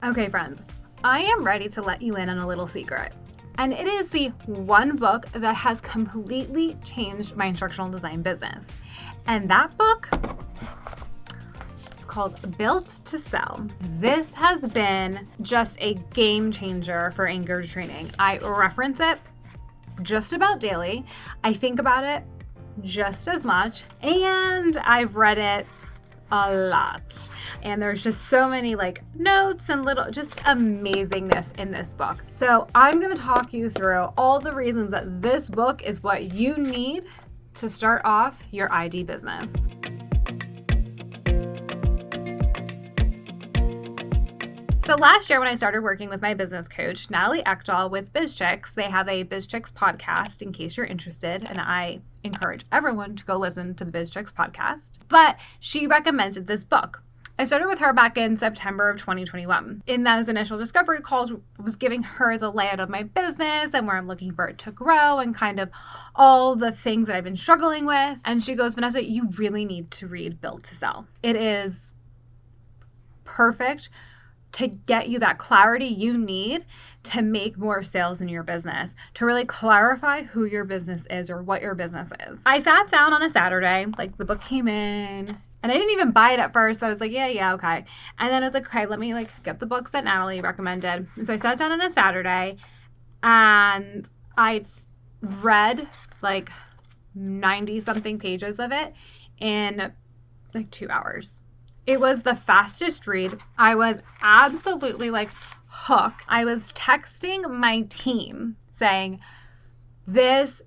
Okay, friends, I am ready to let you in on a little secret. And it is the one book that has completely changed my instructional design business. And that book is called Built to Sell. This has been just a game changer for Anchorage training. I reference it just about daily. I think about it just as much. And I've read it a lot. And there's just so many notes and little just amazingness in this book. So I'm going to talk you through all the reasons that this book is what you need to start off your ID business. So last year when I started working with my business coach, Natalie Ekdahl with BizChicks, they have a BizChicks podcast in case you're interested. And I encourage everyone to go listen to the BizChicks podcast. But she recommended this book. I started with her back in September of 2021. In those initial discovery calls, was giving her the layout of my business and where I'm looking for it to grow and kind of all the things that I've been struggling with. And she goes, Vanessa, you really need to read Built to Sell. It is perfect to get you that clarity you need to make more sales in your business, to really clarify who your business is or what your business is. I sat down on a Saturday, the book came in, and I didn't even buy it at first. So I was like, yeah, okay. And then I was like, okay, let me get the books that Natalie recommended. And so I sat down on a Saturday and I read 90 something pages of it in 2 hours. It was the fastest read. I was absolutely hooked. I was texting my team saying, this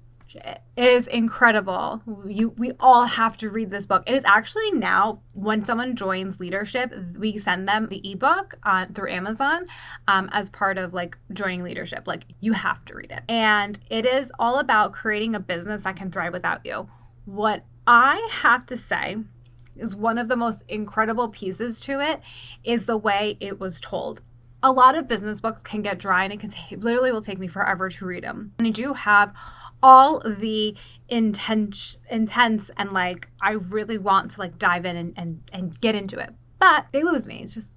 is incredible. We all have to read this book. It is actually now, when someone joins leadership, we send them the ebook through Amazon as part of joining leadership. You have to read it. And it is all about creating a business that can thrive without you. What I have to say is one of the most incredible pieces to it is the way it was told. A lot of business books can get dry and it literally will take me forever to read them. And I do have all the intense and I really want to get in and get into it. But they lose me. It's just,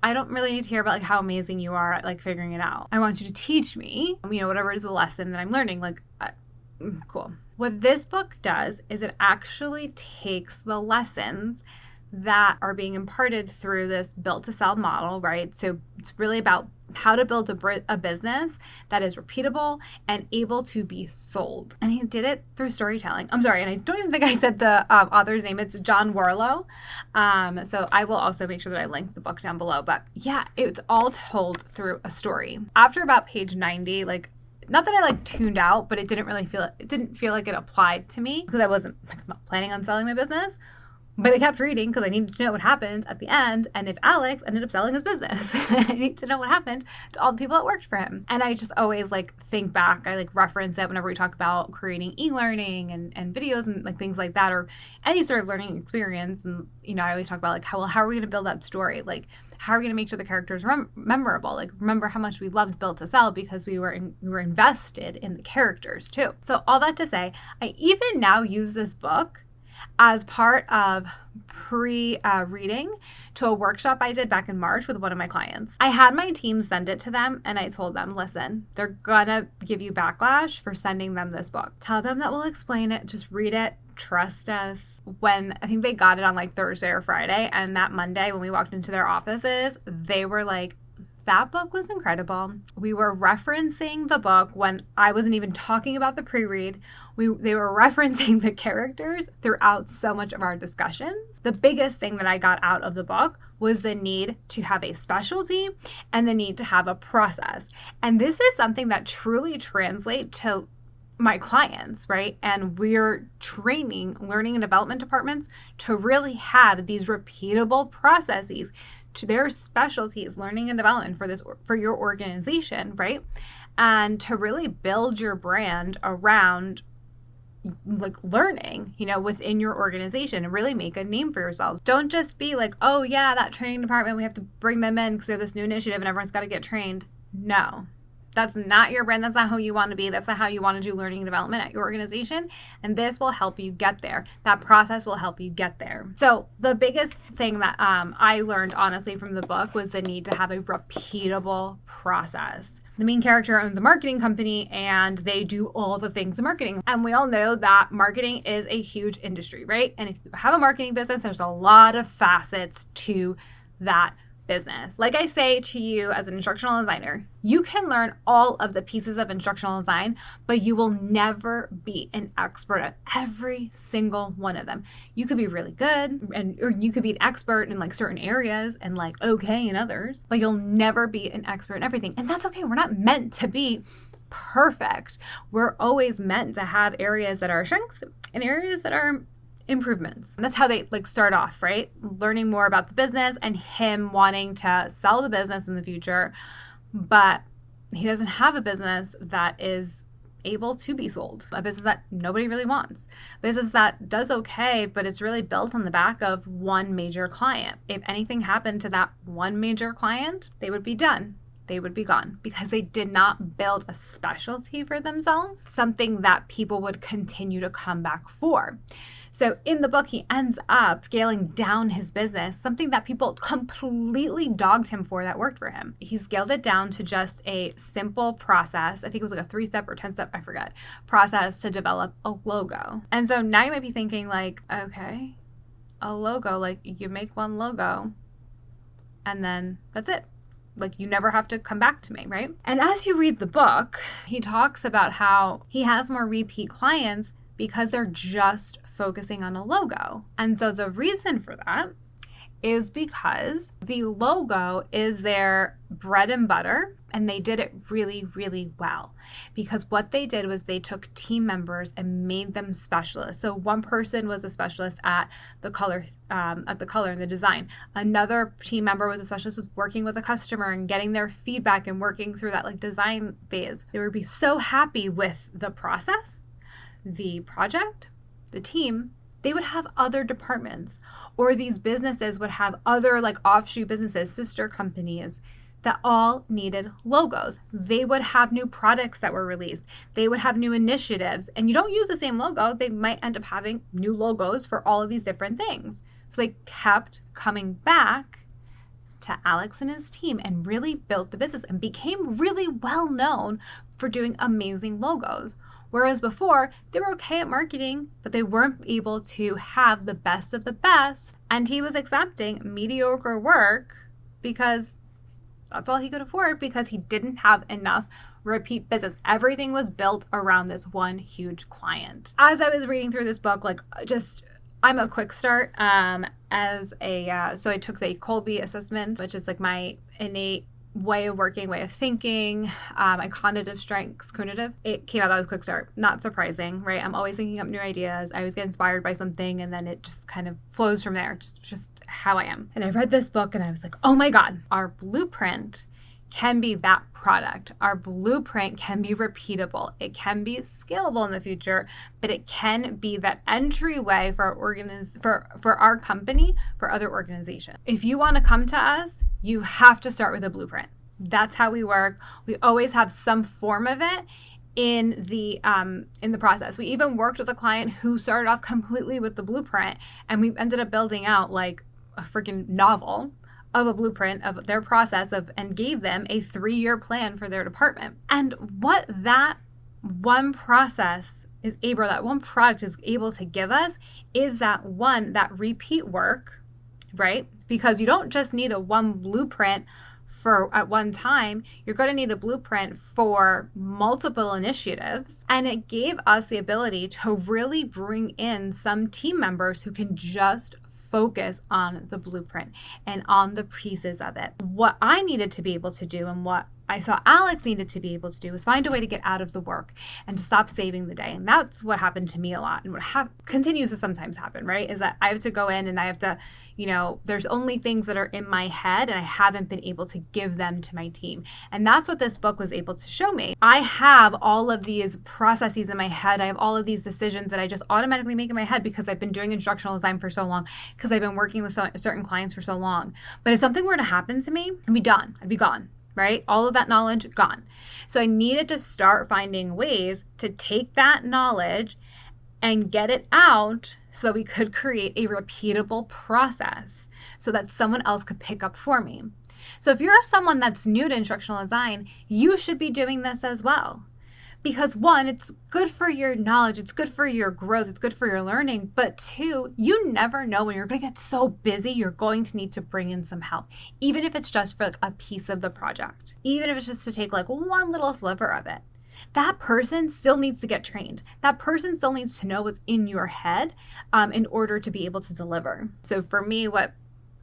I don't really need to hear about how amazing you are at figuring it out. I want you to teach me, whatever is the lesson that I'm learning. Cool. What this book does is it actually takes the lessons that are being imparted through this Built to Sell model, right? So it's really about how to build a business that is repeatable and able to be sold. And he did it through storytelling. I'm sorry, and I don't even think I said the author's name. It's John Warlow. So I will also make sure that I link the book down below. But yeah, it's all told through a story. After about page 90, not that I tuned out, but it didn't feel like it applied to me because I wasn't not planning on selling my business. But I kept reading because I needed to know what happened at the end. And if Alex ended up selling his business, I need to know what happened to all the people that worked for him. And I just always think back. I reference it whenever we talk about creating e-learning and videos and things like that, or any sort of learning experience. And, I always talk about how are we going to build that story? How are we going to make sure the characters are memorable? Remember how much we loved Built to Sell because we were invested in the characters too. So all that to say, I even now use this book as part of pre-reading to a workshop I did back in March with one of my clients. I had my team send it to them and I told them, listen, they're gonna give you backlash for sending them this book. Tell them that we'll explain it, just read it, trust us. When I think they got it on Thursday or Friday, and that Monday when we walked into their offices, they were like, that book was incredible. We were referencing the book when I wasn't even talking about the pre-read. They were referencing the characters throughout so much of our discussions. The biggest thing that I got out of the book was the need to have a specialty and the need to have a process. And this is something that truly translates to my clients, right? And we're training learning and development departments to really have these repeatable processes to their specialties, learning and development for your organization, right? And to really build your brand around learning, within your organization and really make a name for yourselves. Don't just be oh yeah, that training department, we have to bring them in because we have this new initiative and everyone's got to get trained. No. That's not your brand. That's not who you want to be. That's not how you want to do learning and development at your organization. And this will help you get there. That process will help you get there. So the biggest thing that I learned, honestly, from the book was the need to have a repeatable process. The main character owns a marketing company and they do all the things in marketing. And we all know that marketing is a huge industry, right? And if you have a marketing business, there's a lot of facets to that business. Like I say to you as an instructional designer, you can learn all of the pieces of instructional design, but you will never be an expert at every single one of them. You could be really good or you could be an expert in like certain areas and like okay in others, but you'll never be an expert in everything. And that's okay. We're not meant to be perfect. We're always meant to have areas that are strengths and areas that are improvements. And that's how they like start off, right? Learning more about the business and him wanting to sell the business in the future, but he doesn't have a business that is able to be sold, a business that nobody really wants, a business that does okay, but it's really built on the back of one major client. If anything happened to that one major client, they would be done. They would be gone because they did not build a specialty for themselves, something that people would continue to come back for. So in the book, he ends up scaling down his business, something that people completely dogged him for that worked for him. He scaled it down to just a simple process. I think it was like a 3-step or 10-step, I forget, process to develop a logo. And so now you might be thinking like, okay, a logo, like you make one logo and then that's it. Like you never have to come back to me, right? And as you read the book, he talks about how he has more repeat clients because they're just focusing on a logo. And so the reason for that is because the logo is their bread and butter, and they did it really, really well. Because what they did was they took team members and made them specialists. So one person was a specialist at the color and the design. Another team member was a specialist with working with a customer and getting their feedback and working through that like design phase. They would be so happy with the process, the project, the team. They would have other departments, or these businesses would have other like offshoot businesses, sister companies that all needed logos. They would have new products that were released. They would have new initiatives, and you don't use the same logo. They might end up having new logos for all of these different things. So they kept coming back to Alex and his team and really built the business and became really well known for doing amazing logos. Whereas before, they were okay at marketing, but they weren't able to have the best of the best. And he was accepting mediocre work because that's all he could afford, because he didn't have enough repeat business. Everything was built around this one huge client. As I was reading through this book, I'm a quick start so I took the Colby assessment, which is like my innate way of working, way of thinking, my cognitive strengths, it came out that was a quick start. Not surprising, right? I'm always thinking up new ideas. I always get inspired by something and then it just kind of flows from there. Just how I am. And I read this book and I was like, oh my God, our blueprint can be that product. Our blueprint can be repeatable. It can be scalable in the future, but it can be that entryway for our company, for other organizations. If you want to come to us, you have to start with a blueprint. That's how we work. We always have some form of it in the process. We even worked with a client who started off completely with the blueprint, and we ended up building out like a freaking novel of a blueprint of their process and gave them a 3-year plan for their department. And what that one process is able, that one product is able to give us is that repeat work, right? Because you don't just need a one blueprint for at one time, you're going to need a blueprint for multiple initiatives. And it gave us the ability to really bring in some team members who can just focus on the blueprint and on the pieces of it. What I needed to be able to do and what I saw Alex needed to be able to do was find a way to get out of the work and to stop saving the day. And that's what happened to me a lot, and what continues to sometimes happen, right? Is that I have to go in and I have to, there's only things that are in my head and I haven't been able to give them to my team. And that's what this book was able to show me. I have all of these processes in my head. I have all of these decisions that I just automatically make in my head because I've been doing instructional design for so long, because I've been working with certain clients for so long. But if something were to happen to me, I'd be done. I'd be gone. right? All of that knowledge gone. So I needed to start finding ways to take that knowledge and get it out so that we could create a repeatable process so that someone else could pick up for me. So if you're someone that's new to instructional design, you should be doing this as well. Because one, it's good for your knowledge, it's good for your growth, it's good for your learning. But two, you never know when you're going to get so busy, you're going to need to bring in some help, even if it's just for like a piece of the project, even if it's just to take like one little sliver of it. That person still needs to get trained. That person still needs to know what's in your head in order to be able to deliver. So for me, what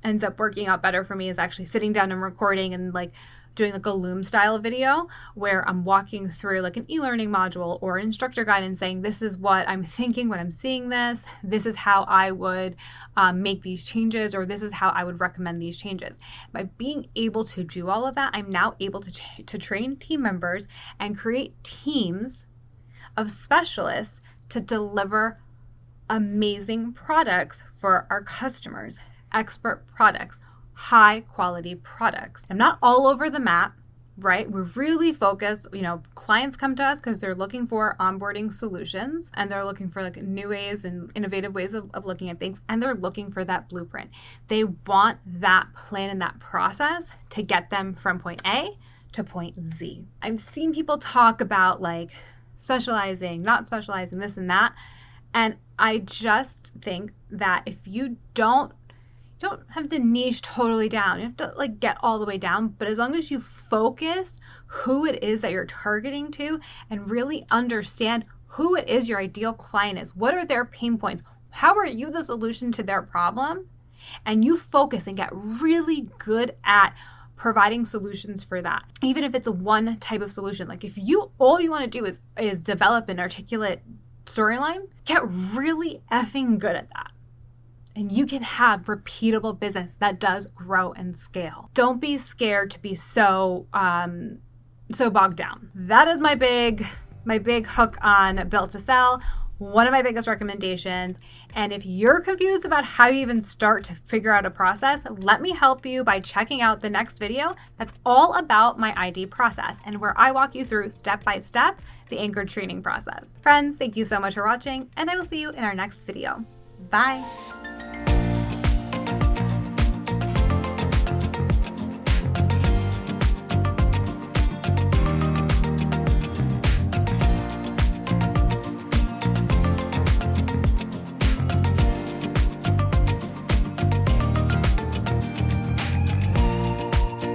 ends up working out better for me is actually sitting down and recording and like doing like a Loom style video where I'm walking through like an e-learning module or instructor guide and saying, this is what I'm thinking when I'm seeing this. This is how I would make these changes, or this is how I would recommend these changes. By being able to do all of that, I'm now able to train team members and create teams of specialists to deliver amazing products for our customers, expert products, high quality products. I'm not all over the map, right? We're really focused, clients come to us because they're looking for onboarding solutions and they're looking for like new ways and innovative ways of looking at things. And they're looking for that blueprint. They want that plan and that process to get them from point A to point Z. I've seen people talk about like specializing, not specializing, this and that. And I just think that if you don't have to niche totally down. You have to like get all the way down, but as long as you focus who it is that you're targeting to and really understand who it is your ideal client is, what are their pain points, how are you the solution to their problem, and you focus and get really good at providing solutions for that. Even if it's one type of solution, like if all you want to do is develop an articulate storyline, get really effing good at that. And you can have repeatable business that does grow and scale. Don't be scared to be so bogged down. That is my big hook on Built to Sell. One of my biggest recommendations. And if you're confused about how you even start to figure out a process, let me help you by checking out the next video that's all about my ID process and where I walk you through step by step the anchored training process. Friends, thank you so much for watching, and I will see you in our next video. Bye.